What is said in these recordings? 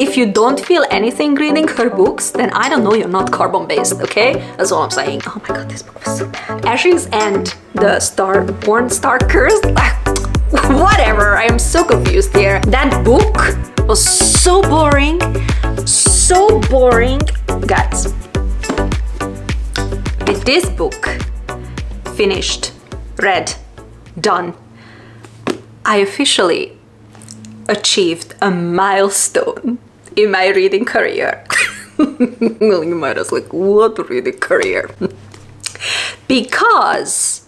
If you don't feel anything reading her books, then I don't know, you're not carbon-based, okay? That's all I'm saying. Oh my god, this book was so bad. Ashes and the Born Star Curse? Whatever, I am so confused here. That book was so boring. So boring. Guys, with this book finished, read, done, I officially achieved a milestone in my reading career. You might ask, like, what reading career? Because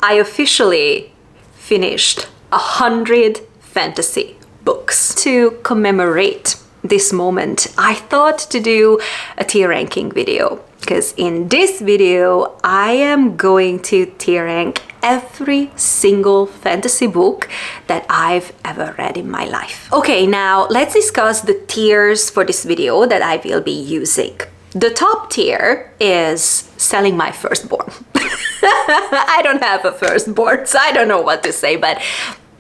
I officially finished 100 fantasy books. To commemorate this moment, I thought to do a tier ranking video, because in this video I am going to tier rank every single fantasy book that I've ever read in my life. Okay, now let's discuss the tiers for this video that I will be using. The top tier is selling my firstborn. I don't have a firstborn, so I don't know what to say, but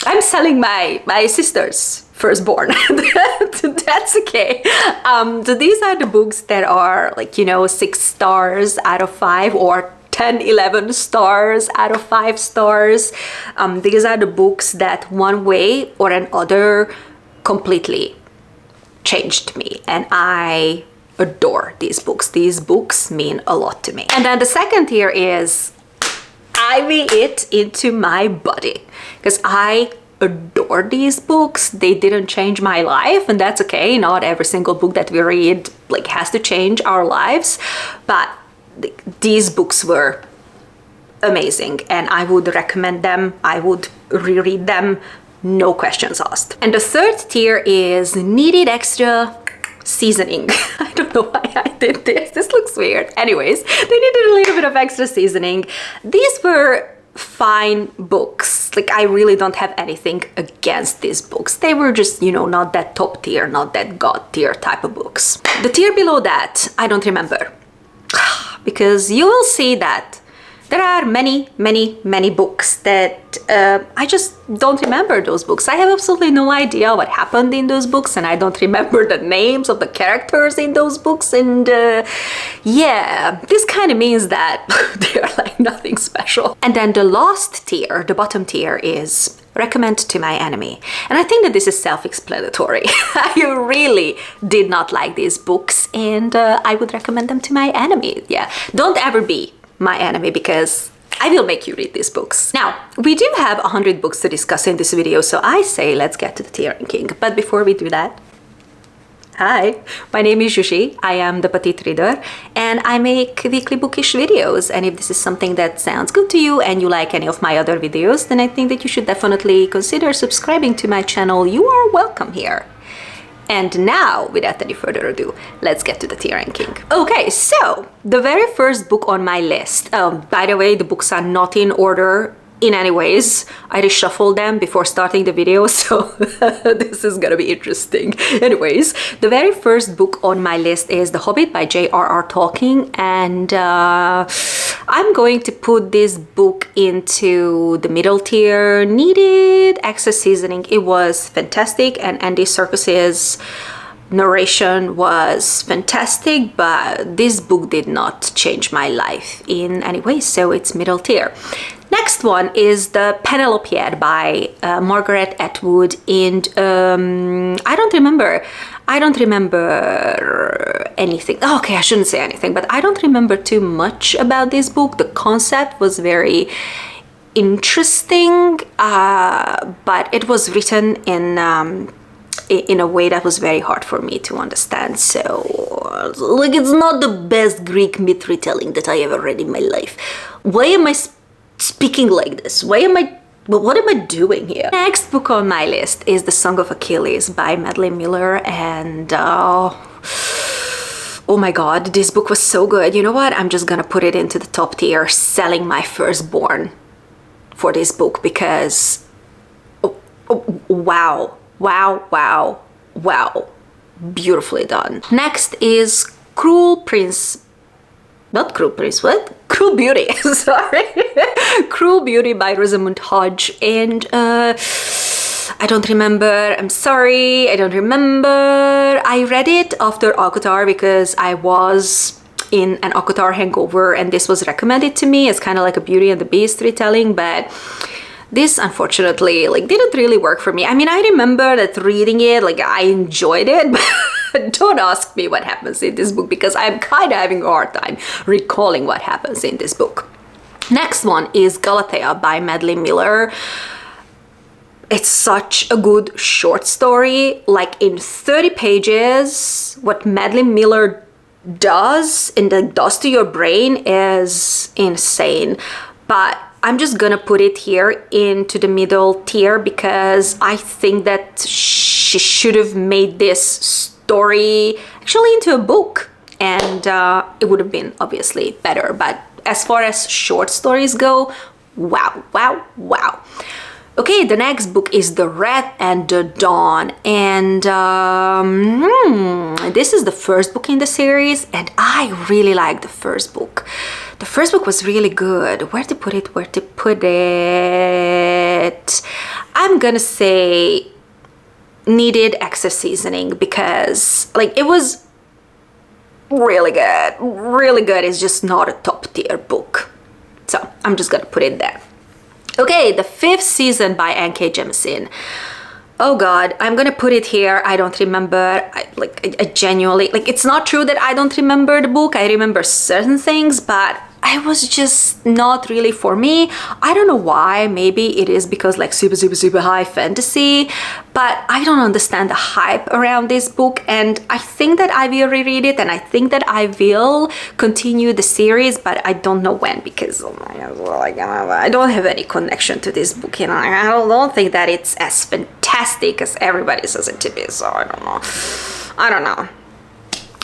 I'm selling my sister's firstborn. That's okay. So these are the books that are, like, you know, 6 stars out of 5 or 10, 11 stars out of 5 stars. These are the books that one way or another completely changed me, and I adore these books. These books mean a lot to me. And then the second tier is IV it into my body, because I adore these books. They didn't change my life, and that's okay. Not every single book that we read like has to change our lives, but these books were amazing and I would recommend them. I would reread them, no questions asked. And the third tier is needed extra seasoning. I don't know why I did this. This looks weird. Anyways, they needed a little bit of extra seasoning. These were fine books. Like, I really don't have anything against these books. They were just, you know, not that top tier, not that god tier type of books. The tier below that, I don't remember. Because you will see that there are many books that I just don't remember those books. I have absolutely no idea what happened in those books, and I don't remember the names of the characters in those books, and yeah, this kind of means that they are like nothing special. And then the last tier, the bottom tier, is recommend to my enemy. And I think that this is self-explanatory. I really did not like these books, and I would recommend them to my enemy. Yeah, don't ever be my enemy, because I will make you read these books. Now, we do have 100 books to discuss in this video, so I say let's get to the tier ranking. But before we do that, hi, my name is Zsuzsi. I am the petite reader, and I make weekly bookish videos. And if this is something that sounds good to you and you like any of my other videos, then I think that you should definitely consider subscribing to my channel. You are welcome here. And now, without any further ado, let's get to the tier ranking. Okay, so the very first book on my list, by the way, the books are not in order in any ways. I reshuffled them before starting the video, so this is gonna be interesting. Anyways, the very first book on my list is The Hobbit by J.R.R. Tolkien, and I'm going to put this book into the middle tier. Needed extra seasoning. It was fantastic, and Andy Serkis's narration was fantastic, but this book did not change my life in any way, so it's middle tier. Next one is The Penelopiad by Margaret Atwood, and I don't remember anything. Okay, I shouldn't say anything, but I don't remember too much about this book. The concept was very interesting, but it was written in a way that was very hard for me to understand. So, like, it's not the best Greek myth retelling that I ever read in my life. Why am I speaking like this? What am I doing here? Next book on my list is The Song of Achilles by Madeline Miller, and oh my god, this book was so good. You know what? I'm just gonna put it into the top tier, selling my firstborn for this book, because wow, beautifully done. Next is Cruel Beauty, sorry. Cruel Beauty by Rosamund Hodge, and I don't remember. I'm sorry. I don't remember. I read it after Akutar because I was in an Akutar hangover and this was recommended to me. It's kind of like a Beauty and the Beast retelling, but this unfortunately like didn't really work for me. I mean, I remember that reading it, like I enjoyed it, but don't ask me what happens in this book because I'm kind of having a hard time recalling what happens in this book. Next one is Galatea by Madeline Miller. It's such a good short story. Like in 30 pages, what Madeline Miller does and that does to your brain is insane. But I'm just gonna put it here into the middle tier because I think that she should have made this story actually into a book, and it would have been obviously better. But as far as short stories go, wow, wow, wow. Okay, the next book is The Wrath and the Dawn, and this is the first book in the series, and I really like the first book. The first book was really good. Where to put it? Where to put it? I'm gonna say needed extra seasoning because like it was really good. Really good. It's just not a top tier book. So I'm just gonna put it there. Okay, the 5th season by N.K. Jemisin. Oh god, I'm gonna put it here. I don't remember. I genuinely, like, it's not true that I don't remember the book. I remember certain things, but I was just not really for me. I don't know why. Maybe it is because like super high fantasy, but I don't understand the hype around this book, and I think that I will reread it and I think that I will continue the series, but I don't know when because I don't have any connection to this book, you know. I don't think that it's as fantastic as everybody says it to be, so I don't know.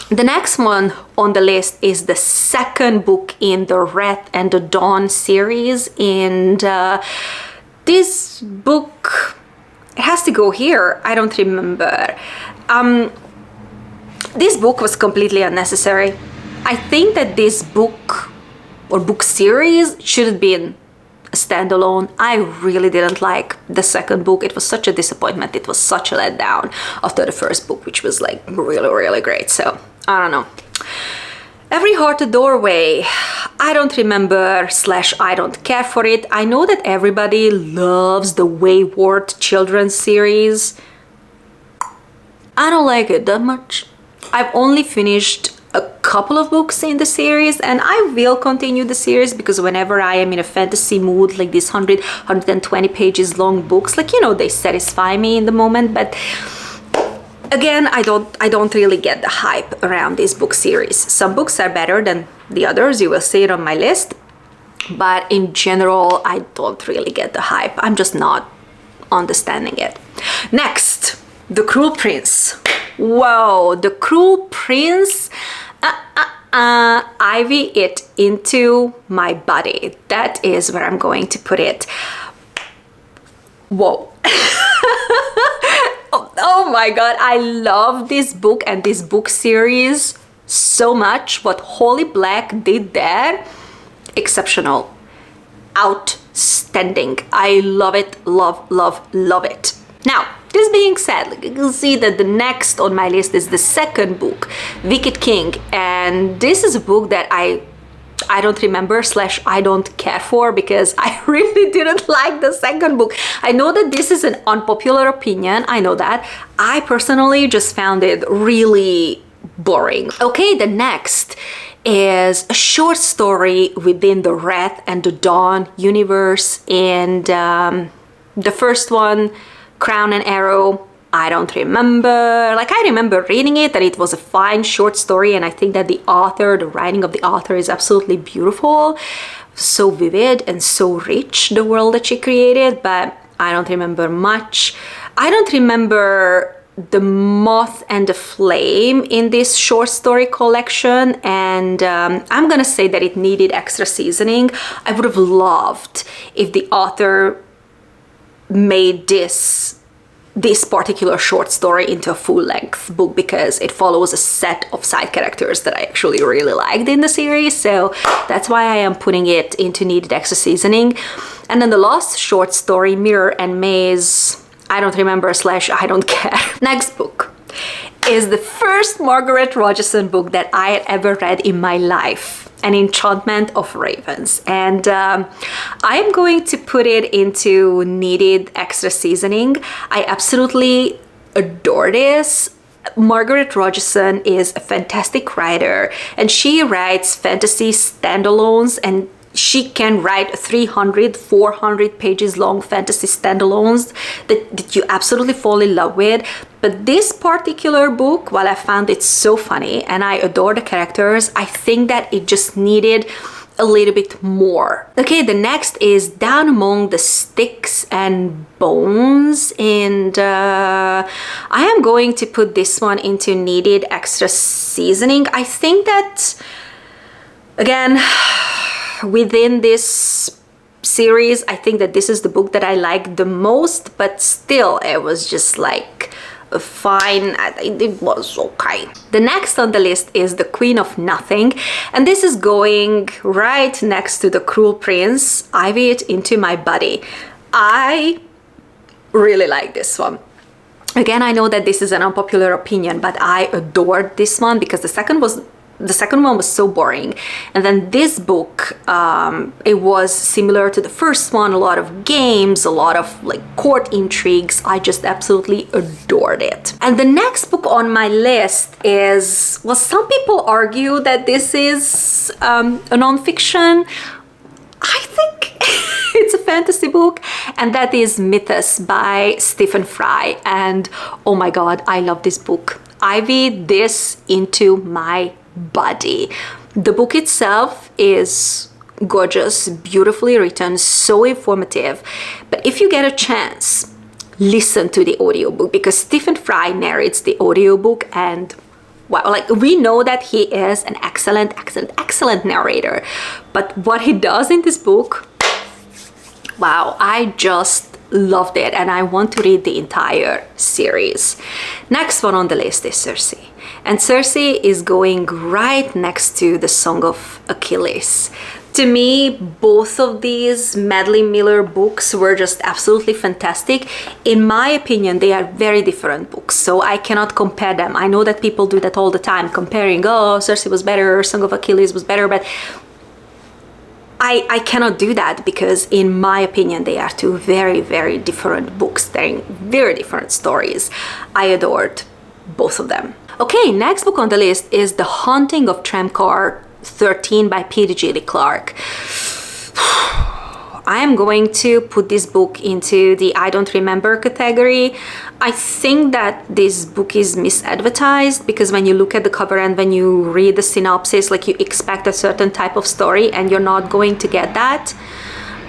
The next one on the list is the second book in the Wrath and the Dawn series, and this book, it has to go here. I don't remember. This book was completely unnecessary. I think that this book or book series should have been a standalone. I really didn't like the second book. It was such a disappointment. It was such a letdown after the first book, which was like really great. So I don't know. Every Heart a Doorway. I don't remember / I don't care for it. I know that everybody loves the Wayward Children series. I don't like it that much. I've only finished a couple of books in the series, and I will continue the series because whenever I am in a fantasy mood, like these 120 pages long books, like, you know, they satisfy me in the moment. But again, I don't really get the hype around this book series. Some books are better than the others. You will see it on my list. But in general, I don't really get the hype. I'm just not understanding it. Next, The Cruel Prince. Whoa, The Cruel Prince. Ivy it into my body. That is where I'm going to put it. Whoa. Oh my god, I love this book and this book series so much. What Holly Black did there, exceptional, outstanding. I love it, love it. Now, this being said, like, you can see that the next on my list is the second book, Wicked King, and this is a book that I don't remember / I don't care for because I really didn't like the second book. I know that this is an unpopular opinion, I know that. I personally just found it really boring. Okay, the next is a short story within the Wrath and the Dawn universe, and the first one, Crown and Arrow, I don't remember. Like, I remember reading it, that it was a fine short story, and I think that the writing of the author is absolutely beautiful. So vivid and so rich, the world that she created, but I don't remember much. I don't remember the Moth and the Flame in this short story collection, and I'm gonna say that it needed extra seasoning. I would have loved if the author made this particular short story into a full-length book because it follows a set of side characters that I actually really liked in the series, so that's why I am putting it into needed extra seasoning. And then the last short story, Mirror and Maze, I don't remember slash I don't care. Next book is the first Margaret Rogerson book that I had ever read in my life, An Enchantment of Ravens. And I am going to put it into needed extra seasoning. I absolutely adore this. Margaret Rogerson is a fantastic writer, and she writes fantasy standalones, and she can write 300, 400 pages long fantasy standalones that you absolutely fall in love with. But this particular book, while I found it so funny and I adore the characters, I think that it just needed a little bit more. Okay, the next is Down Among the Sticks and Bones, and I am going to put this one into needed extra seasoning. I think that, again, within this series, I think that this is the book that I like the most, but still it was just like fine. It was okay. The next on the list is The Queen of Nothing, and this is going right next to The Cruel Prince, Ivy It Into My Body. I really like this one. Again, I know that this is an unpopular opinion, but I adored this one because the second one was so boring, and then this book, it was similar to the first one. A lot of games, a lot of like court intrigues. I just absolutely adored it. And the next book on my list is, well, some people argue that this is a non-fiction. I think it's a fantasy book, and that is Mythos by Stephen Fry. And oh my god, I love this book. Ivy this into my body. The book itself is gorgeous, beautifully written, so informative. But if you get a chance, listen to the audiobook, because Stephen Fry narrates the audiobook, and wow, like, we know that he is an excellent narrator. But what he does in this book, wow, I just loved it, and I want to read the entire series. Next one on the list is Zsuzsi. And Zsuzsi is going right next to The Song of Achilles. To me, both of these Madeline Miller books were just absolutely fantastic. In my opinion, they are very different books, so I cannot compare them. I know that people do that all the time, comparing, oh, Zsuzsi was better, Song of Achilles was better, but I cannot do that, because in my opinion, they are two very, very different books. They're very different stories. I adored both of them. Okay, next book on the list is The Haunting of Tramcar 13 by P.D.G. Clark. I am going to put this book into the I don't remember category. I think that this book is misadvertised, because when you look at the cover and when you read the synopsis, like, you expect a certain type of story and you're not going to get that.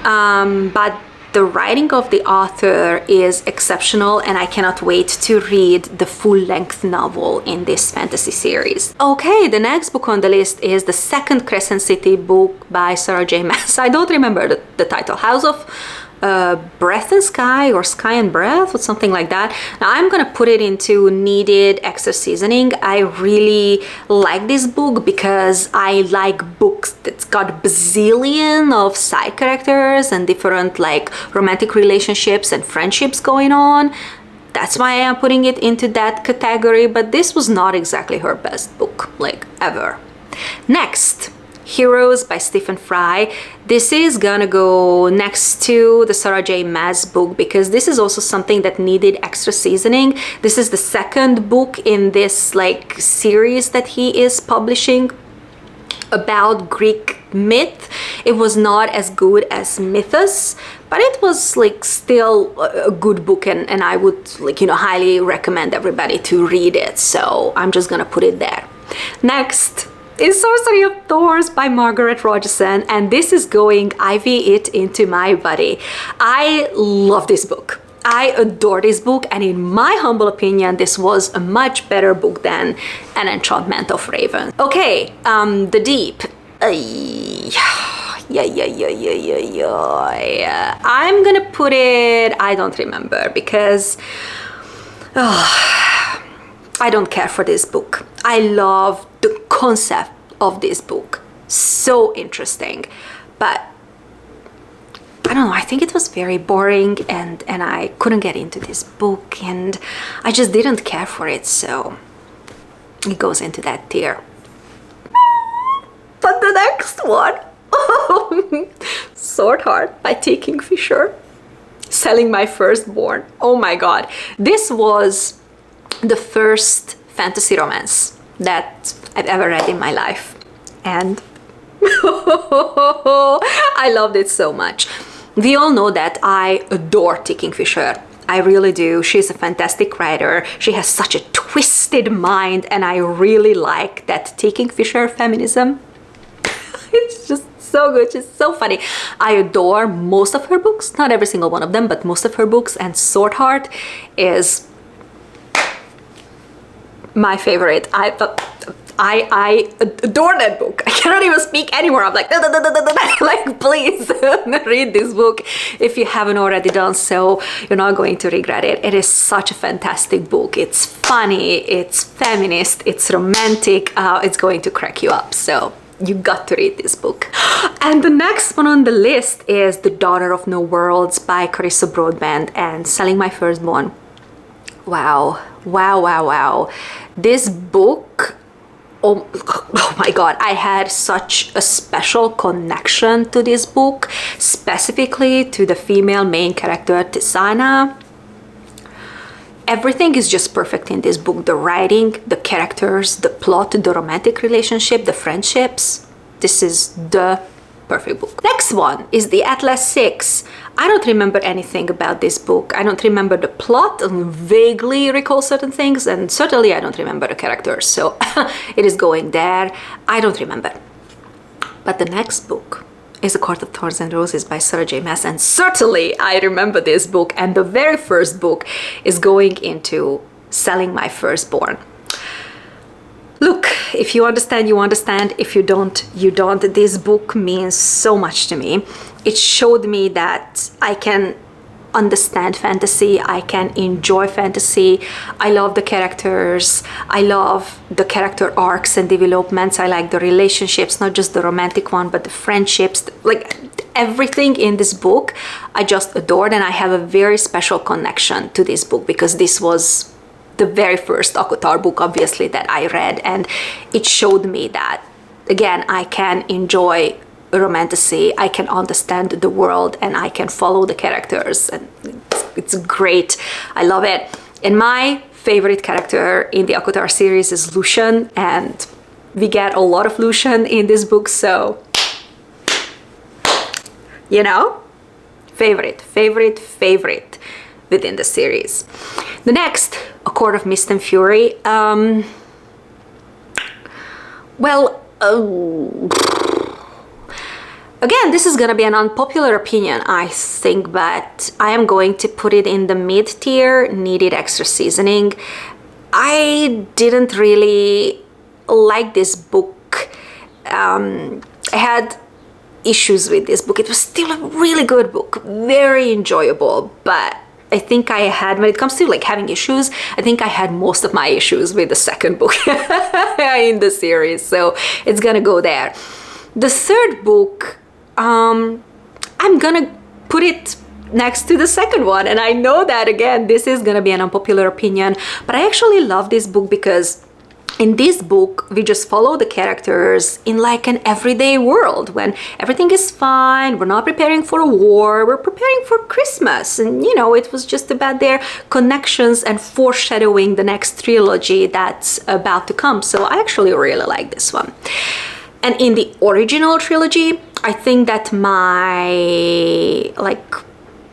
But the writing of the author is exceptional, and I cannot wait to read the full-length novel in this fantasy series. Okay, the next book on the list is the second Crescent City book by Sarah J. Maas. I don't remember the title. House of Breath and Sky, or Sky and Breath, or something like that. Now I'm gonna put it into needed extra seasoning. I really like this book because I like books that's got a bazillion of side characters and different, like, romantic relationships and friendships going on. That's why I am putting it into that category, but this was not exactly her best book, like, ever. Next, Heroes by Stephen Fry. This is gonna go next to the Sarah J. Maas book, because this is also something that needed extra seasoning. This is the second book in this, like, series that he is publishing about Greek myth. It was not as good as Mythos, but it was, like, still a good book, and I would, like, you know, highly recommend everybody to read it. So I'm just gonna put it there. Next is Sorcery of Thorns by Margaret Rogerson, and this is going Ivy It Into My Body. I love this book. I adore this book, and in my humble opinion, this was a much better book than An Enchantment of Ravens. Okay, The Deep. I'm gonna put it, I don't remember, because I don't care for this book. I love the concept of this book. So interesting. But I don't know, I think it was very boring, and I couldn't get into this book, and I just didn't care for it, so it goes into that tier. But the next one, Sword Heart by T. Kingfisher, Selling My Firstborn. Oh my god, this was the first fantasy romance that I've ever read in my life, and I loved it so much. We all know that I adore T. Kingfisher. I really do. She's a fantastic writer. She has such a twisted mind, and I really like that T. Kingfisher feminism. It's just so good. She's so funny. I adore most of her books, not every single one of them, but most of her books, and Sword Heart is my favorite. I adore that book. I cannot even speak anymore. I'm like, like, please read this book if you haven't already done so. You're not going to regret it. It is such a fantastic book. It's funny, it's feminist, it's romantic. It's going to crack you up. So you got to read this book. And the next one on the list is The Daughter of No Worlds by Carissa Broadbent and Selling My Firstborn. Wow. This book, oh my god, I had such a special connection to this book, specifically to the female main character, Tisana. Everything is just perfect in this book. The writing, the characters, the plot, the romantic relationship, the friendships. This is the perfect book. Next one is The Atlas 6. I don't remember anything about this book. I don't remember the plot and vaguely recall certain things, and certainly I don't remember the characters, so it is going there. I don't remember. But the next book is A Court of Thorns and Roses by Sarah J. Maas, and certainly I remember this book, and the very first book is going into Selling My Firstborn. Look, if you understand, you understand. If you don't, you don't. This book means so much to me. It showed me that I can understand fantasy, I can enjoy fantasy. I love the characters, I love the character arcs and developments. I like the relationships, not just the romantic one, but the friendships. Like everything in this book, I just adored, and I have a very special connection to this book because this was the very first ACOTAR book, obviously, that I read, and it showed me that, again, I can enjoy romantasy, I can understand the world, and I can follow the characters, and it's great. I love it. And my favorite character in the ACOTAR series is Lucian, and we get a lot of Lucian in this book, so you know, favorite within the series. The next, A Court of Mist and Fury. Again, this is gonna be an unpopular opinion, I think, but I am going to put it in the mid-tier, needed extra seasoning. I didn't really like this book. I had issues with this book. It was still a really good book, very enjoyable, but I think I had, when it comes to like having issues, I think I had most of my issues with the second book in the series, so it's gonna go there. The third book, I'm gonna put it next to the second one, and I know that, again, this is gonna be an unpopular opinion, but I actually love this book because in this book, we just follow the characters in like an everyday world when everything is fine, we're not preparing for a war, we're preparing for Christmas. And you know, it was just about their connections and foreshadowing the next trilogy that's about to come. So I actually really like this one. And in the original trilogy, I think that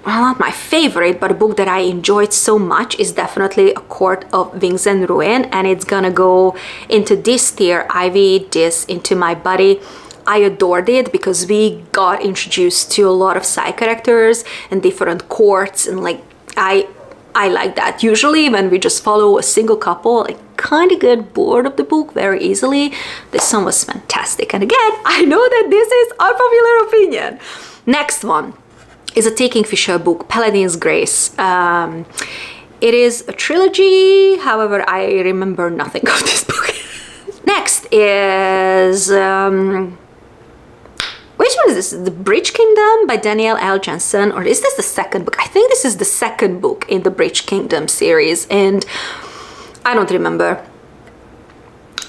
not my favorite, but a book that I enjoyed so much is definitely A Court of Wings and Ruin, and it's gonna go into this tier. Ivy, this Into My Body. I adored it because we got introduced to a lot of side characters and different courts, and like I like that. Usually when we just follow a single couple, I kind of get bored of the book very easily. This one was fantastic, and again, I know that this is unpopular opinion. Next one is a T. Kingfisher book, Paladin's Grace. It is a trilogy, however, I remember nothing of this book. Next is Which one is this? The Bridge Kingdom by Danielle L. Jensen, or is this the second book? I think this is the second book in the Bridge Kingdom series, and I don't remember.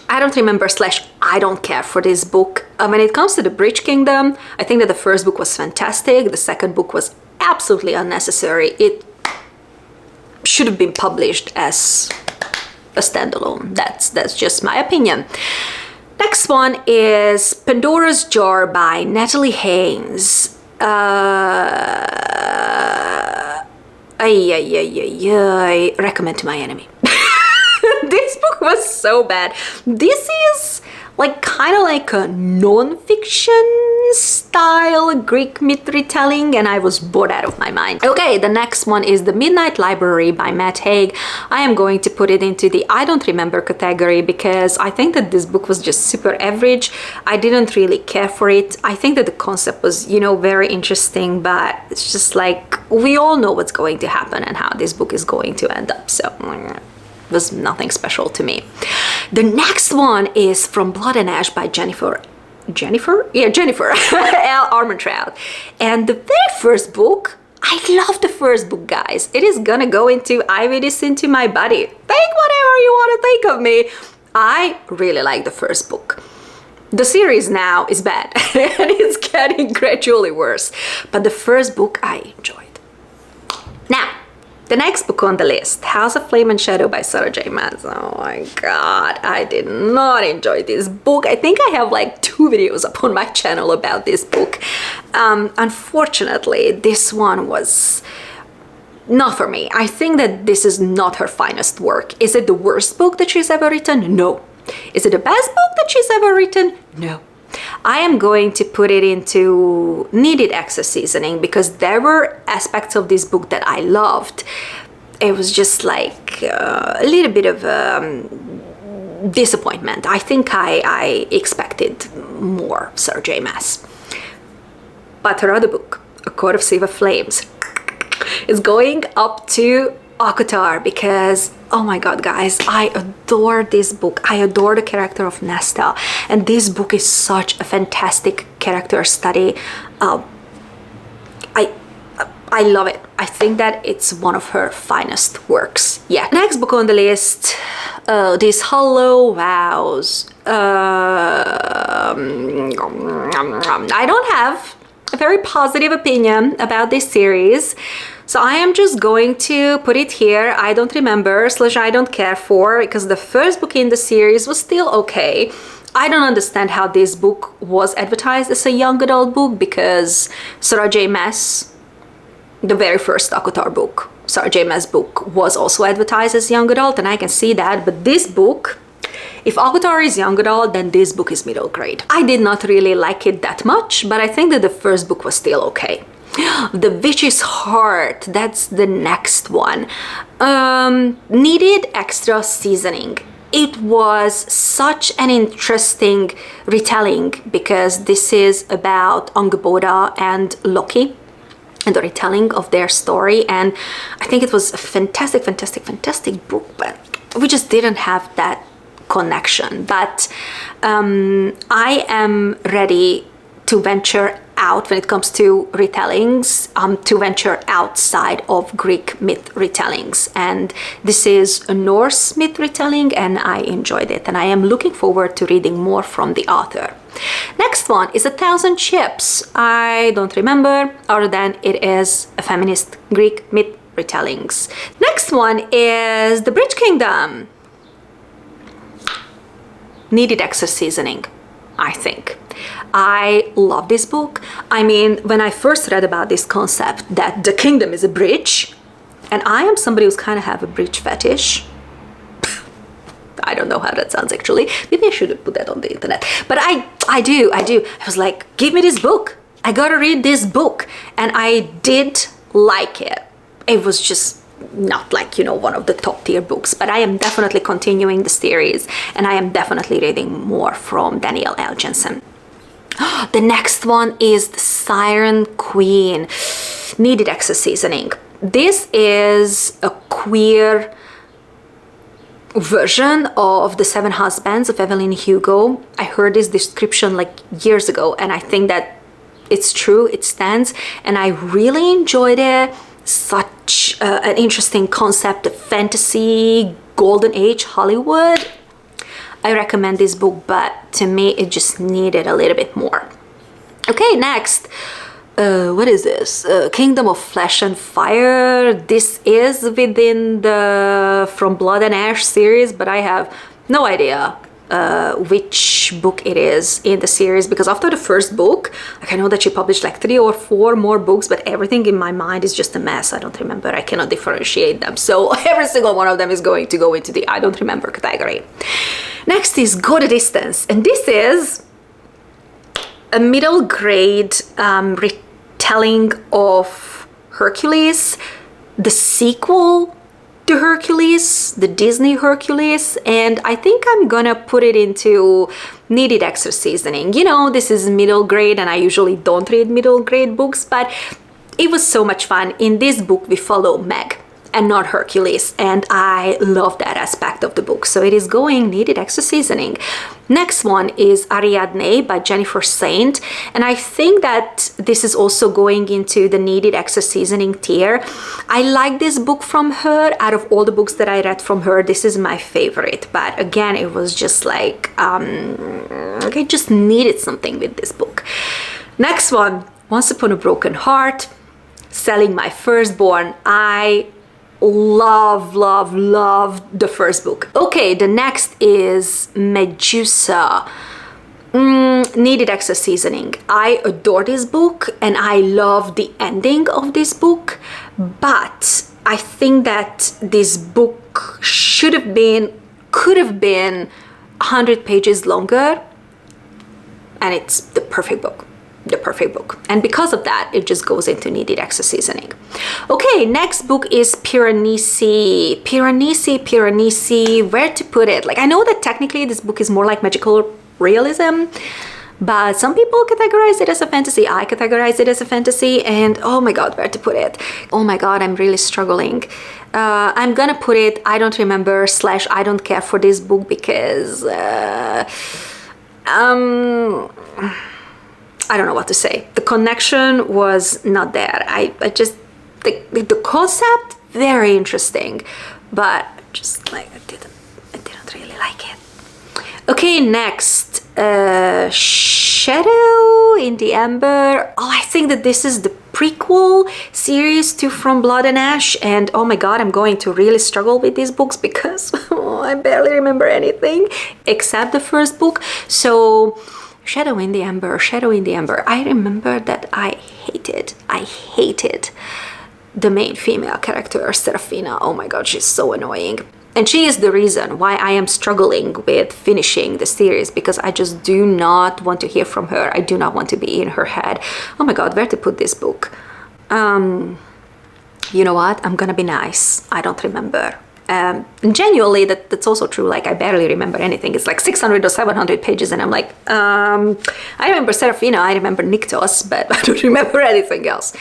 I don't care for this book. When it comes to the Bridge Kingdom, I think that the first book was fantastic. The second book was absolutely unnecessary. It should have been published as a standalone. That's just my opinion. Next one is Pandora's Jar by Natalie Haynes. I recommend to my enemy. This book was so bad. This is like kind of like a non-fiction style Greek myth retelling, and I was bored out of my mind. Okay, the next one is The Midnight Library by Matt Haig. I am going to put it into the I don't remember category because I think that this book was just super average. I didn't really care for it. I think that the concept was, you know, very interesting, but it's just like we all know what's going to happen and how this book is going to end up, so was nothing special to me. The next one is From Blood and Ash by Jennifer L. Armentrout. And the very first book, I love the first book, guys. It is gonna go into IV this into my body. Think whatever you want to think of me. I really like the first book. The series now is bad and it's getting gradually worse, but the first book I enjoyed. Now, the next book on the list, House of Flame and Shadow by Sarah J. Maas. Oh my god, I did not enjoy this book. I think I have like 2 videos up on my channel about this book. Unfortunately, this one was not for me. I think that this is not her finest work. Is it the worst book that she's ever written? No. Is it the best book that she's ever written? No. I am going to put it into needed extra seasoning because there were aspects of this book that I loved. It was just like a little bit of disappointment. I think I expected more Sarah J. Maas. But her other book, A Court of Silver Flames, is going up to Akatar because, oh my god, guys, I adore this book. I adore the character of Nesta, and this book is such a fantastic character study. I love it. I think that it's one of her finest works. Yeah. Next book on the list, These Hollow Vows. I don't have a very positive opinion about this series, so I am just going to put it here. I don't remember / I don't care for, because the first book in the series was still okay. I don't understand how this book was advertised as a young adult book, because Sarah J. Maas, the very first Akatar book, Sarah J. Maas book, was also advertised as young adult, and I can see that, but this book, if Akatar is young adult, then this book is middle grade. I did not really like it that much, but I think that the first book was still okay. The Witch's Heart, that's the next one. Needed extra seasoning. It was such an interesting retelling because this is about Angrboda and Loki and the retelling of their story, and I think it was a fantastic book, but we just didn't have that connection. But I am ready to venture out when it comes to retellings, to venture outside of Greek myth retellings, and this is a Norse myth retelling, and I enjoyed it, and I am looking forward to reading more from the author. Next one is 1,000 Ships. I don't remember, other than it is a feminist Greek myth retellings. Next one is The Bridge Kingdom. Needed extra seasoning, I think. I love this book. I mean, when I first read about this concept that the kingdom is a bridge, and I am somebody who's kind of have a bridge fetish. I don't know how that sounds actually. Maybe I should have put that on the internet. But I do. I was like, give me this book. I gotta read this book. And I did like it. It was just not like, you know, one of the top tier books, but I am definitely continuing the series, and I am definitely reading more from Danielle L. Jensen. The next one is The Siren Queen. Needed extra seasoning. This is a queer version of The Seven Husbands of Evelyn Hugo. I heard this description like years ago, and I think that It's true, it stands, and I really enjoyed it. Such an interesting concept of fantasy, golden age Hollywood. I recommend this book, but to me it just needed a little bit more. Okay, next. What is this? Kingdom of Flesh and Fire. This is within the From Blood and Ash series, but I have no idea which book it is in the series, because after the first book, like, I know that she published like 3 or 4 more books, but everything in my mind is just a mess. I don't remember. I cannot differentiate them. So every single one of them is going to go into the I don't remember category. Next is Go the Distance, and this is a middle grade retelling of Hercules, the sequel to Hercules, the Disney Hercules, and I think I'm gonna put it into needed extra seasoning. You know, this is middle grade and I usually don't read middle grade books, but it was so much fun. In this book we follow Meg and not Hercules, and I love that aspect of the book, so it is going needed extra seasoning. Next one is Ariadne by Jennifer Saint, and I think that this is also going into the needed extra seasoning tier. I like this book from her. Out of all the books that I read from her, this is my favorite, but again, it was just like I just needed something with this book. Next one, Once Upon a Broken Heart, Selling My Firstborn. I love the first book. Okay, the next is Medusa. Needed extra seasoning. I adore this book and I love the ending of this book, but I think that this book could have been 100 pages longer, and it's the perfect book. And because of that, it just goes into needed extra seasoning. Okay, next book is Piranesi. Where to put it? Like, I know that technically this book is more like magical realism, but some people categorize it as a fantasy. I categorize it as a fantasy, and oh my god, where to put it? Oh my god, I'm really struggling. I'm gonna put it I don't remember / I don't care for this book, because I don't know what to say. The connection was not there. I just, the concept, very interesting, but just like I didn't really like it. Okay, next, Shadow in the Ember. Oh, I think that this is the prequel series to From Blood and Ash, and oh my god, I'm going to really struggle with these books because I barely remember anything except the first book. So Shadow in the Ember. I remember that I hated the main female character, Serafina. Oh my god, she's so annoying. And she is the reason why I am struggling with finishing the series, because I just do not want to hear from her. I do not want to be in her head. Oh my god, where to put this book? You know what? I'm gonna be nice. I don't remember. Genuinely, that's also true. Like, I barely remember anything. It's like 600 or 700 pages, and I'm like, I remember Serafina, I remember Nyctos, but I don't remember anything else.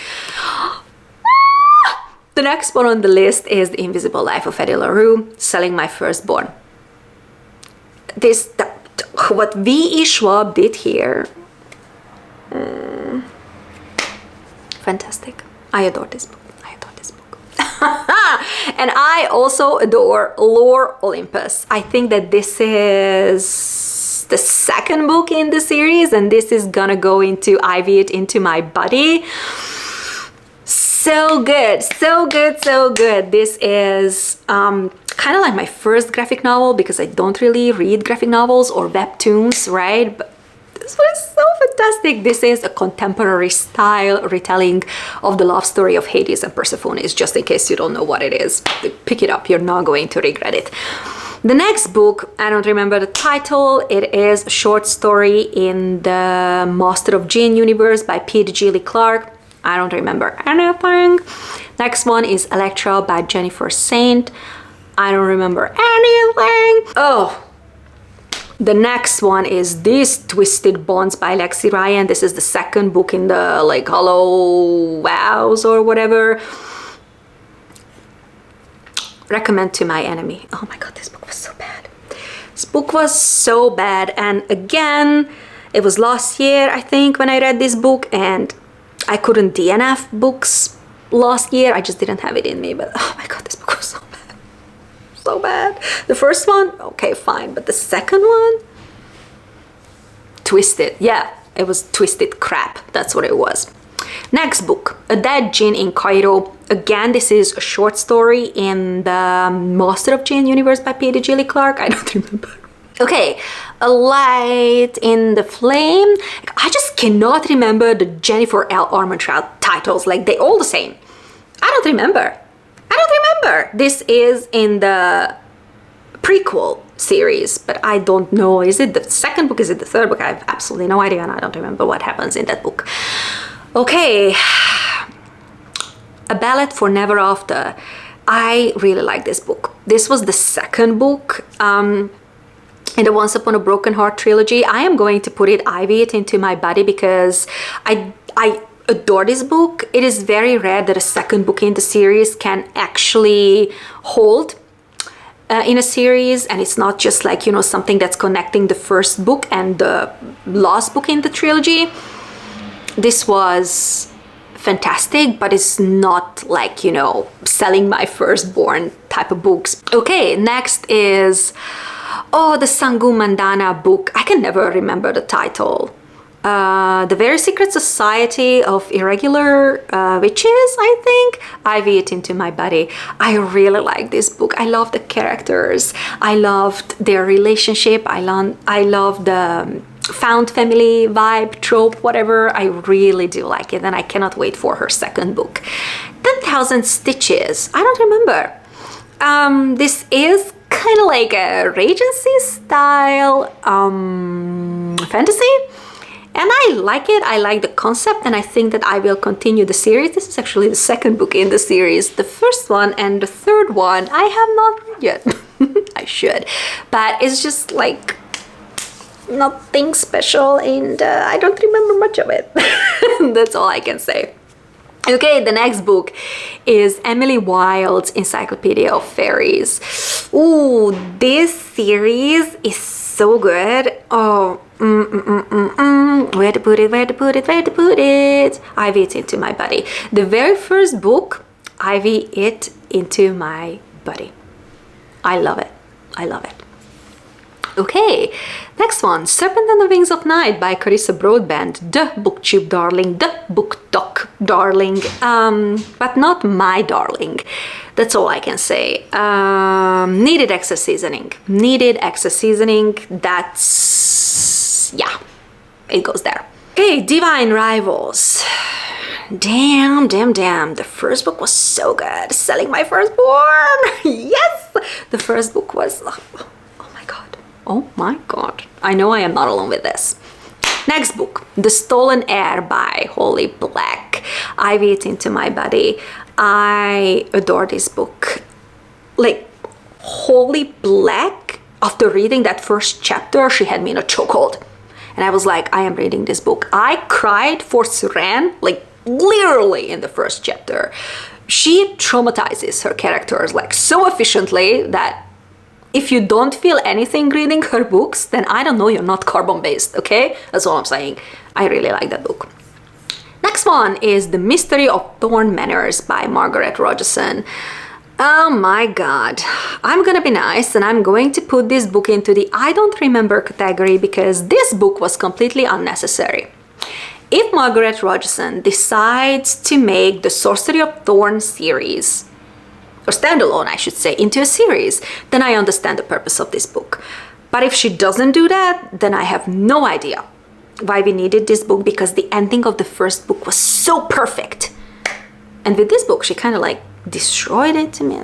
The next one on the list is The Invisible Life of Eddie LaRue, Selling My Firstborn. What V.E. Schwab did here, fantastic. I adore this book. And I also adore Lore Olympus. I think that this is the second book in the series, and this is gonna go into IV it into my body. So good. This is kind of like my first graphic novel, because I don't really read graphic novels or webtoons, right? But this one is so fantastic. This is a contemporary style retelling of the love story of Hades and Persephone. Just in case you don't know what it is, pick it up. You're not going to regret it. The next book, I don't remember the title. It is a short story in the Master of Jinn universe by Pete Gilly Clark. I don't remember anything. Next one is Electra by Jennifer Saint. I don't remember anything. Oh, the next one is These Twisted Bonds by Lexi Ryan. This is the second book in the like Hollow Vows or whatever. Recommend to my enemy. Oh my god, this book was so bad. This book was so bad, and again, It was last year, I think, when I read this book, and I couldn't DNF books last year. I just didn't have it in me, but oh my god, this book was so bad. So bad. The first one, okay, fine, but the second one, twisted. Yeah, it was twisted crap. That's what it was. Next book, A Dead Djinn in Cairo. Again, this is a short story in the Master of Djinn universe by P.D. Gilly Clark. I don't remember. Okay, A Light in the Flame. I just cannot remember the Jennifer L. Armentrout titles. Like, they all the same. I don't remember. This is in the prequel series, but I don't know. Is it the second book? Is it the third book? I have absolutely no idea, and I don't remember what happens in that book. Okay, A Ballad for Never After. I really like this book. This was the second book in the Once Upon a Broken Heart trilogy. I am going to put it, IV it into my body, because I adore this book. It is very rare that a second book in the series can actually hold in a series, and it's not just like, you know, something that's connecting the first book and the last book in the trilogy. This was fantastic, but it's not like, you know, selling my firstborn type of books. Okay, next is, oh, the Sangu Mandana book. I can never remember the title. The Very Secret Society of Irregular Witches, I think. IV it into my body. I really like this book. I love the characters. I loved their relationship. I love the found family vibe, trope, whatever. I really do like it, and I cannot wait for her second book. 10,000 Stitches. I don't remember. This is kind of like a Regency style fantasy, and I like it. I like the concept, and I think that I will continue the series. This is actually the second book in the series. The first one and the third one I have not read yet. I should, but it's just like nothing special, and I don't remember much of it. That's all I can say. Okay, the next book is Emily Wilde's Encyclopedia of Fairies. Ooh, this series is so good. Oh, where to put it? IV it into my body. The very first book, IV it into my body. I love it. Okay, next one, Serpent and the Wings of Night by Carissa Broadbent, the booktube darling, the BookTok darling, but not my darling. That's all I can say. Needed extra seasoning. That's, yeah, it goes there. Okay, Divine Rivals. Damn, the first book was so good. Selling my firstborn. Yes, the first book was, oh my god. I know I am not alone with this. Next book, The Stolen Heir by Holly Black. IV it into my body. I adore this book. Like, Holly Black, after reading that first chapter, she had me in a chokehold. And I was like, I am reading this book. I cried for Suran, like literally in the first chapter. She traumatizes her characters like so efficiently that if you don't feel anything reading her books, then I don't know, you're not carbon-based, okay? That's all I'm saying. I really like that book. Next one is The Mystery of Thorn Manors by Margaret Rogerson. Oh my god. I'm gonna be nice and I'm going to put this book into the I don't remember category because this book was completely unnecessary. If Margaret Rogerson decides to make the Sorcery of Thorn series, or standalone I should say, into a series, then I understand the purpose of this book. But if she doesn't do that, then I have no idea why we needed this book, because the ending of the first book was so perfect. And with this book, she kind of like destroyed it to me.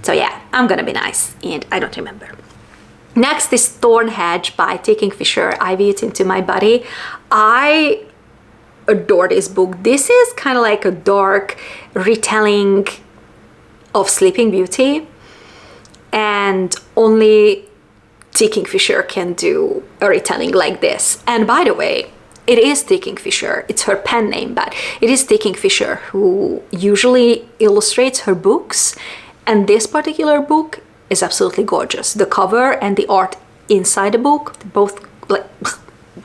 So yeah, I'm gonna be nice, and I don't remember. Next is Thorn Hedge by T. Kingfisher. IV it into my body. I adore this book. This is kind of like a dark retelling of Sleeping Beauty, and only T. Kingfisher can do a retelling like this. And by the way, it is T. Kingfisher. It's her pen name, but it is T. Kingfisher who usually illustrates her books, and this particular book is absolutely gorgeous. The cover and the art inside the book, both like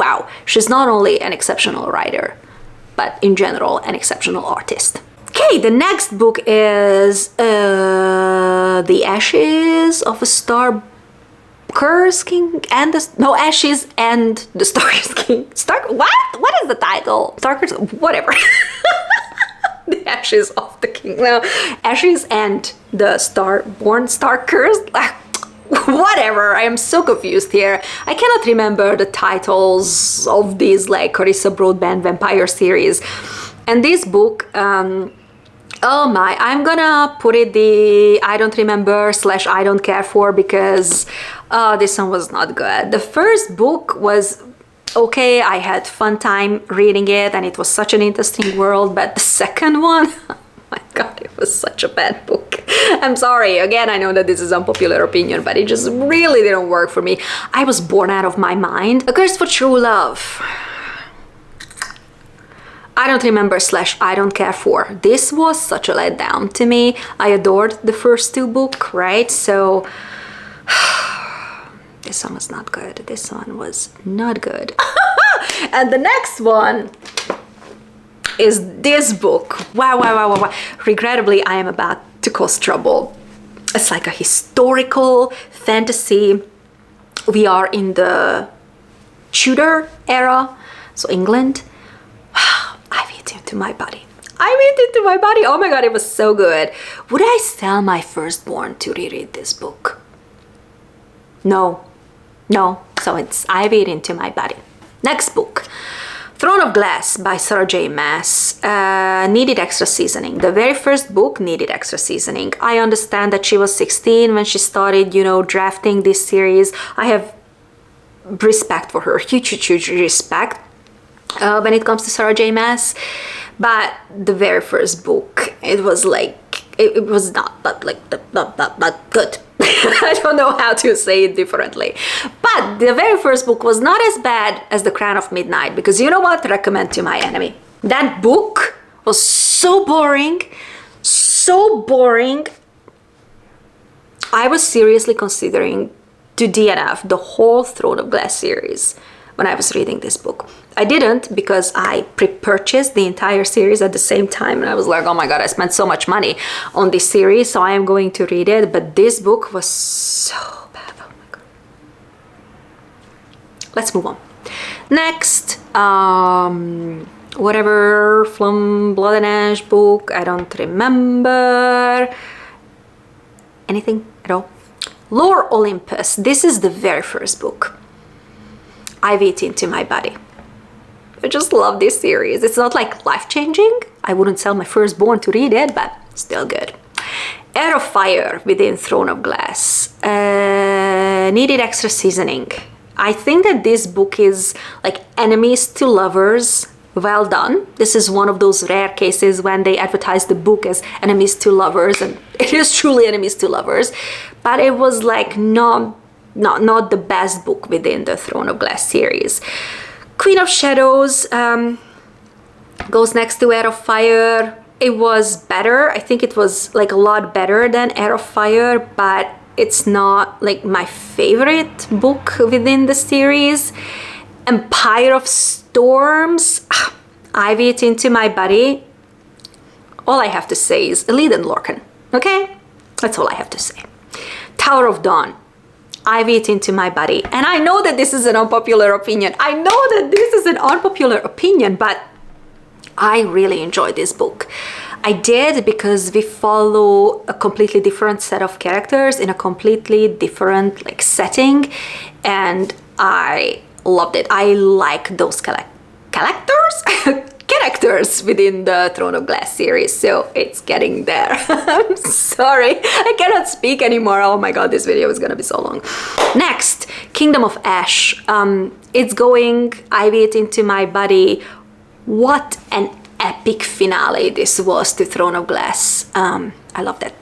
wow, she's not only an exceptional writer, but in general, an exceptional artist. Okay, the next book is The Ashes of a Star Curse King and the no Ashes and the Star King. What is the title? Star Curse, whatever. The Ashes of the King. No, Ashes and the Star Curse. Whatever, I am so confused here. I cannot remember the titles of these like Carissa Broadbent vampire series. And this book, oh my, I'm gonna put it the I don't remember / I don't care for, because this one was not good. The first book was okay, I had fun time reading it and it was such an interesting world, but the second one, oh my god, it was such a bad book. I'm sorry, again, I know that this is unpopular opinion, but it just really didn't work for me. I was born out of my mind. A Curse for True Love. I don't remember / I don't care for. This was such a letdown to me. I adored the first two books, right? So this one was not good. This one was not good. And the next one is this book. Wow. Regrettably, I am about to cause trouble. It's like a historical fantasy. We are in the Tudor era, so England. I read into my body. Oh my god, it was so good. Would I sell my firstborn to reread this book? No. So it's I read into my body. Next book. Throne of Glass by Sarah J. Maas needed extra seasoning. The very first book needed extra seasoning. I understand that she was 16 when she started, drafting this series. I have respect for her, huge respect when it comes to Sarah J. Maas. But the very first book, it was like, it was not good. I don't know how to say it differently. But the very first book was not as bad as The Crown of Midnight, because you know what? Recommend to my enemy. That book was so boring. I was seriously considering to DNF the whole Throne of Glass series when I was reading this book. I didn't, because I pre-purchased the entire series at the same time, and I was like, oh my god, I spent so much money on this series, so I am going to read it. But this book was so bad. Oh my god. Let's move on. Next, whatever from Blood and Ash book, I don't remember anything at all. Lore Olympus. This is the very first book. I've eaten into my body. I just love this series. It's not like life-changing. I wouldn't sell my firstborn to read it, but still good. Heir of Fire within Throne of Glass. Needed extra seasoning. I think that this book is like enemies to lovers. Well done. This is one of those rare cases when they advertise the book as enemies to lovers, and it is truly enemies to lovers. But it was like not the best book within the Throne of Glass series. Queen of Shadows goes next to Heir of Fire. It was better. I think it was like a lot better than Heir of Fire, but it's not like my favorite book within the series. Empire of Storms, I've eaten into my body. All I have to say is Elide and Lorcan, okay? That's all I have to say. Tower of Dawn, I've eaten into my body. And I know that this is an unpopular opinion. But I really enjoyed this book. I did because we follow a completely different set of characters in a completely different setting, and I loved it. I like those characters within the Throne of Glass series, so it's getting there. I'm sorry, I cannot speak anymore. Oh my god, this video is gonna be so long. Next, Kingdom of Ash. It's going, I've eaten into my body. What an epic finale this was to Throne of Glass. I loved it.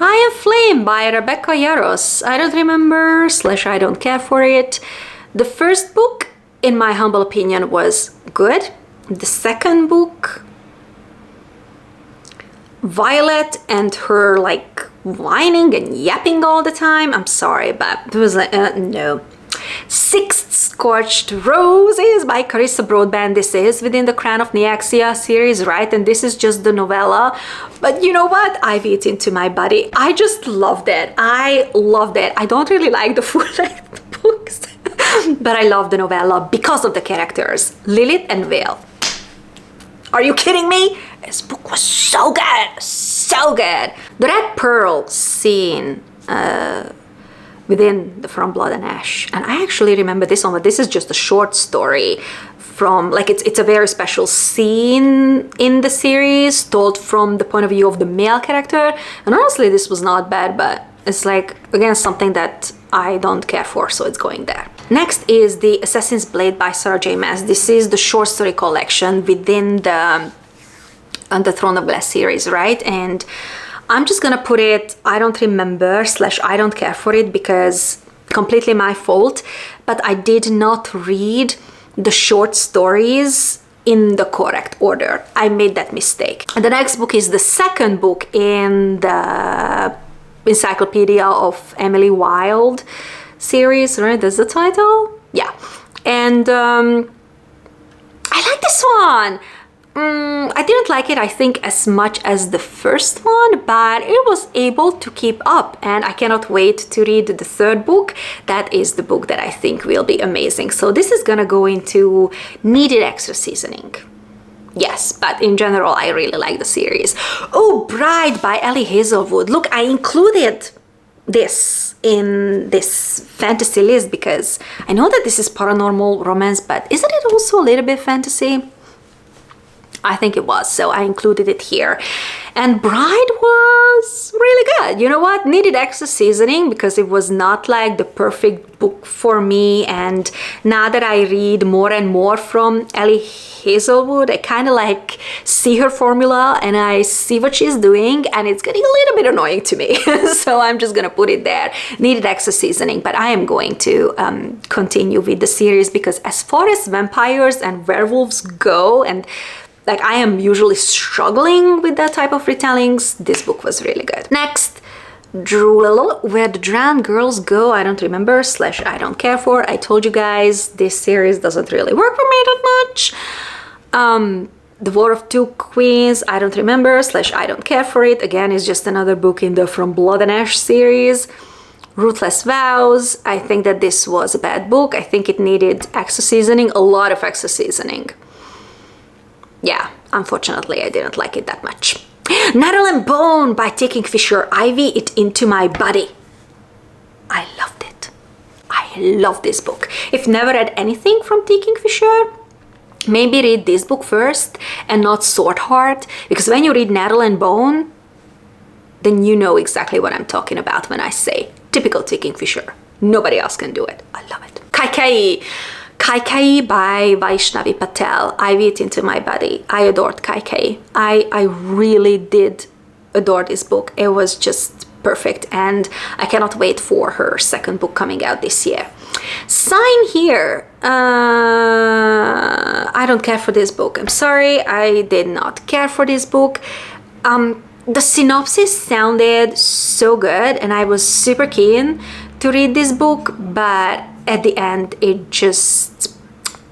I Am Flame by Rebecca Yarros. I don't remember / I don't care for it. The first book, in my humble opinion, was good. The second book, Violet and her whining and yapping all the time. I'm sorry, but it was like, no. Sixth Scorched Roses by Carissa Broadbent. This is within the Crown of Nyaxia series, right? And this is just the novella. But you know what? I've eaten into my body. I just loved it. I loved it. I don't really like the full-length books, but I love the novella because of the characters, Lilith and Vale. Are you kidding me? This book was so good, so good. The Red Pearl scene within the From Blood and Ash, and I actually remember this one, but this is just a short story from, like, it's a very special scene in the series told from the point of view of the male character, and honestly this was not bad, but it's like, again, something that I don't care for, so it's going there. Next is the Assassin's Blade by Sarah J. Maas. This is the short story collection within the Throne of Glass series, right? And I'm just gonna put it, I don't remember / I don't care for it, because completely my fault, but I did not read the short stories in the correct order. I made that mistake. And the next book is the second book in the Encyclopedia of Emily Wilde series, right? That's the title? Yeah. And I like this one. I didn't like it, I think, as much as the first one, but it was able to keep up, and I cannot wait to read the third book. That is the book that I think will be amazing. So this is gonna go into needed extra seasoning. Yes, but in general, I really like the series. Oh, Bride by Ellie Hazelwood. Look, I included this in this fantasy list because I know that this is paranormal romance, but isn't it also a little bit fantasy? I think it was, so I included it here. And Bride was really good. You know what? Needed extra seasoning because it was not like the perfect book for me. And now that I read more and more from Ellie Hazelwood, I kind of like see her formula and I see what she's doing, and it's getting a little bit annoying to me. So I'm just gonna put it there. Needed extra seasoning, but I am going to continue with the series because as far as vampires and werewolves go, and like I am usually struggling with that type of retellings, this book was really good. Next, Where the Drowned Girls Go, I don't remember / I don't care for. I told you guys this series doesn't really work for me that much. The War of Two Queens, I don't remember / I don't care for it. Again, it's just another book in the From Blood and Ash series. Ruthless Vows, I think that this was a bad book. I think it needed extra seasoning, a lot of extra seasoning. Yeah, unfortunately, I didn't like it that much. Nettle and Bone by T. Kingfisher. IV It Into My Body. I loved it. I love this book. If never read anything from T. Kingfisher, maybe read this book first and not Sword Heart, because when you read Nettle and Bone, then you know exactly what I'm talking about when I say typical T. Kingfisher. Nobody else can do it. I love it. Kaikai by Vaishnavi Patel. IV It Into My Body. I adored Kaikai. I really did adore this book. It was just perfect, and I cannot wait for her second book coming out this year. Sign Here. I don't care for this book. I'm sorry, I did not care for this book. The synopsis sounded so good, and I was super keen to read this book, but at the end it just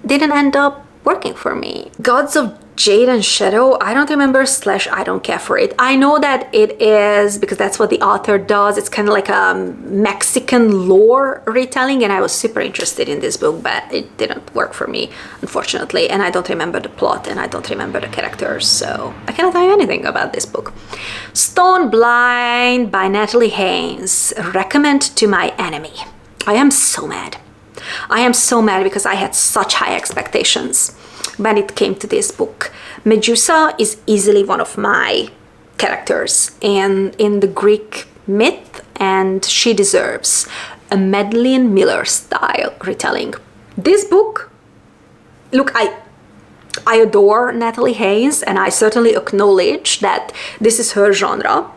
didn't end up working for me. Gods of Jade and Shadow, I don't remember / I don't care for it. I know that it is, because that's what the author does, it's kind of like a Mexican lore retelling, and I was super interested in this book, but it didn't work for me, unfortunately, and I don't remember the plot and I don't remember the characters, so I cannot tell you anything about this book. Stone Blind by Natalie Haynes. Recommend to my enemy. I am so mad. I am so mad because I had such high expectations when it came to this book. Medusa is easily one of my characters in the Greek myth, and she deserves a Madeline Miller style retelling. This book, look, I adore Natalie Haynes, and I certainly acknowledge that this is her genre,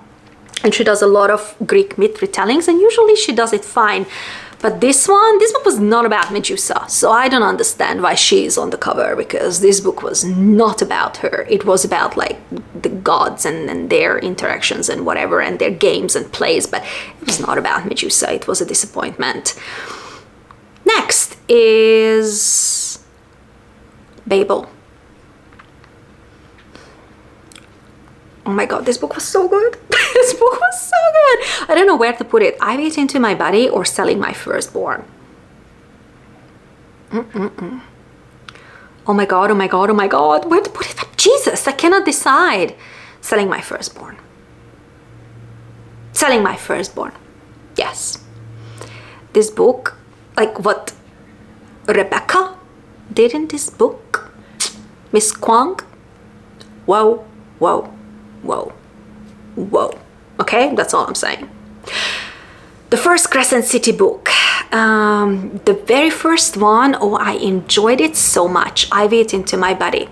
and she does a lot of Greek myth retellings, and usually she does it fine. But this book was not about Medusa, so I don't understand why she is on the cover, because this book was not about her. It was about like the gods and their interactions and whatever, and their games and plays, but it was not about Medusa. It was a disappointment. Next, is Babel. Oh my god, this book was so good. This book was so good. I don't know where to put it. I've Eaten Into My Body or Selling My Firstborn. Oh my god, oh my god, oh my god. Where to put it? Jesus, I cannot decide. Selling My Firstborn. Selling My Firstborn. Yes. This book, like what Rebecca did in this book, Miss Kwong. Whoa, whoa, whoa, whoa. Okay, that's all I'm saying. The first Crescent City book, the very first one, oh, I enjoyed it so much. I've Eaten Into My Body.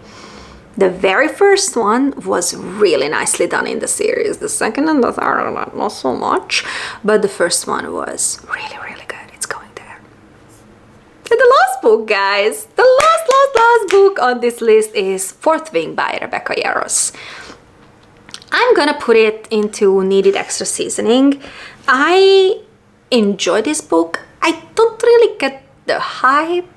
The very first one was really nicely done in the series. The second and the third, not so much, but the first one was really, really good. It's going there. And the last book, guys, the last book on this list is Fourth Wing by Rebecca Yarros. I'm gonna put it into Needed Extra Seasoning. I enjoy this book. I don't really get the hype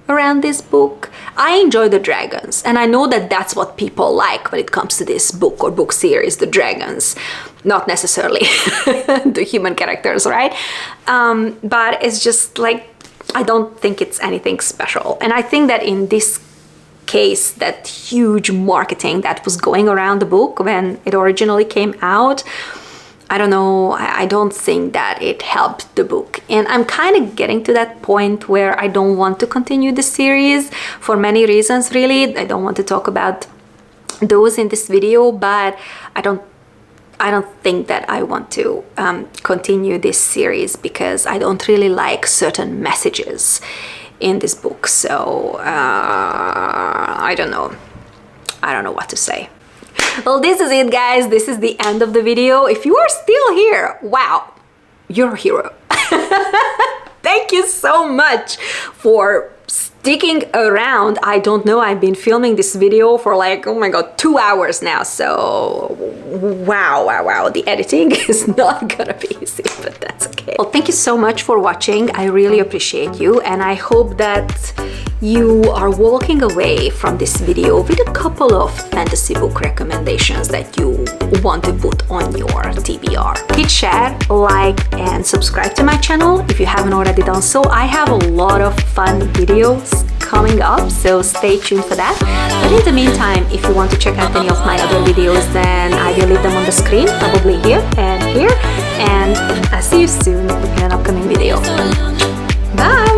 around this book. I enjoy the dragons, and I know that that's what people like when it comes to this book or book series, the dragons, not necessarily the human characters, right? But it's just like, I don't think it's anything special. And I think that in this case, that huge marketing that was going around the book when it originally came out, I don't know, I don't think that it helped the book. And I'm kind of getting to that point where I don't want to continue the series for many reasons, really. I don't want to talk about those in this video, but I don't think that I want to continue this series because I don't really like certain messages in this book. So I don't know what to say. Well, this is it, guys. This is the end of the video. If you are still here, wow, you're a hero. Thank you so much for sticking around. I don't know, I've been filming this video for like, oh my god, 2 hours now. So wow, the editing is not gonna be easy, but that's okay. Well, thank you so much for watching. I really appreciate you, and I hope that you are walking away from this video with a couple of fantasy book recommendations that you want to put on your TBR. Hit share, like, and subscribe to my channel if you haven't already done so. I have a lot of fun videos coming up, so stay tuned for that. But in the meantime, if you want to check out any of my other videos, then I will leave them on the screen, probably here and here. And I'll see you soon in an upcoming video. Bye!